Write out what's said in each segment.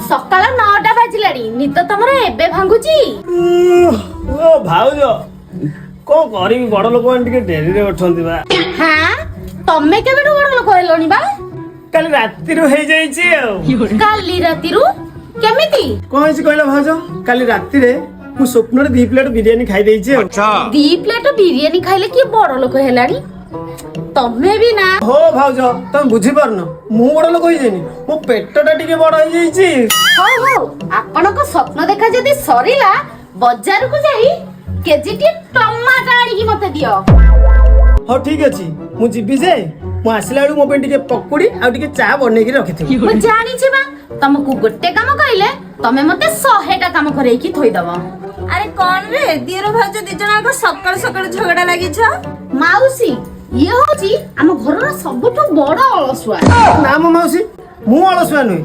ସକାଳ 9ଟା ବାଜିଲାଣି ନିଦ ତମର ଏବେ ଭାଙ୍ଗୁଛି? ଓ ଭାଉଜ କଣ କରିବି ବଡ ଲୋକମାନେ ଟିକେ ଡେରିରେ ଉଠନ୍ତି ବା। ହଁ ତମେ କେବେଠୁ ବଡ ଲୋକ ହେଲଣି ବା? କାଲି ରାତିରୁ ହେଇଯାଇଛି ଆଉ। କାଲି ରାତିରୁ କେମିତି? କଣ ହେଇଛି କହିଲ ଭାଉଜ? କାଲି ରାତିରେ ମୁଁ ସ୍ୱପ୍ନରେ 2 ପ୍ଲେଟ ବିରିୟାନୀ ଖାଇ ଦେଇଛି ଆଉ। 2 ପ୍ଲେଟ ବିରିୟାନୀ ଖାଇଲେ କି ବଡ ଲୋକ ହେଲାଣି? ତମେ ବି ନା। ହୋ ଭାଉଜ ତମେ ବୁଝିପାରୁନ, ମୁଁ ବଡ ଲୋକ ହେଇଯାଇନି, ମୋ ପେଟଟା ଟିକେ ବଡ ହେଇଯାଇଛି। ହଉ ହଉ ଆପଣଙ୍କ ସ୍ୱପ୍ନ ଦେଖା ଯଦି ସରିଲା ବଜାରକୁ ଯାଇ କେଜିଟି ଟମାଟୋ ଆଣିକି ମତେ ଦିଅ। ହଉ ଠିକ ଅଛି ମୁଁ ଯିବି ଯେ ମୁଁ ଆସିଲା ବେଳକୁ ମୋ ପାଇଁ ଟିକେ ପକୁଡି ଆଉ ଟିକେ ଚା ବନେଇକି ରଖିଥିବି। ମୁଁ ଜାଣିଛି ବା ତମକୁ ଗୋଟେ କାମ କହିଲେ ତମେ ମତେ 100ଟା କାମ କରେଇକି ଥୋଇଦବ। ଆରେ କଣ ରେ ଦିଅର ଭାଉଜ ଦି ଜଣଙ୍କ ସକାଳୁ ସକାଳୁ ଝଗଡା ଲାଗିଛ? ମାଉସୀ ଇଏ ହଉଛି ଆମ ଘରର ସବୁଠୁ ବଡ ଅଳସୁଆ। ନା ମୋ ମାଉସୀ ମୁଁ ଅଳସୁଆ ନୁହେଁ,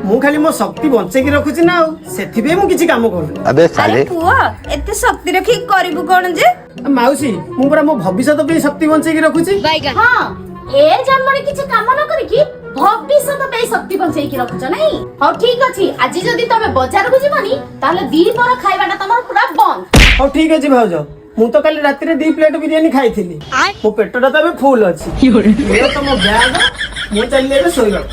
ମୁଁ ଖାଲି ମୋ ଶକ୍ତି ବଞ୍ଚେଇକି ରଖୁଛି ନା ଆଉ, ସେଥିପାଇଁ ମୁଁ କିଛି କାମ କରୁନି। ଆରେ ପୁଅ ଏତେ ଶକ୍ତି ରଖି କରିବୁ କଣ ଯେ? ମାଉସୀ ମୁଁ ପୁରା ମୋ ଭବିଷ୍ୟତ ପାଇଁ ଶକ୍ତି ବଞ୍ଚେଇକି ରଖୁଛି। ହଁ ଏ ଜନ୍ମରେ କିଛି କାମ ନ କରିକି ଭବିଷ୍ୟତ ପାଇଁ ଶକ୍ତି ବଞ୍ଚେଇକି ରଖୁଛ ନାଇଁ? ହଉ ଠିକ ଅଛି ଆଜି ଯଦି ତମେ ବଜାରକୁ ଯିବନି ତାହେଲେ ଦିପହର ଖାଇବାଟା ତମର ପୁରା ବନ୍ଦ। ହଉ ଠିକ ଅଛି ଭାଉଜ, ମୁଁ ତ କାଲି ରାତିରେ 2 ପ୍ଲେଟ ବିରିୟାନୀ ଖାଇଥିଲି, ମୋ ପେଟଟା ତ ଏବେ ଫୁଲ ଅଛି। ତମ ବ୍ୟାଗ ମୁଁ ଚାଲିଲି ଏବେ ଶୋଇବାକୁ।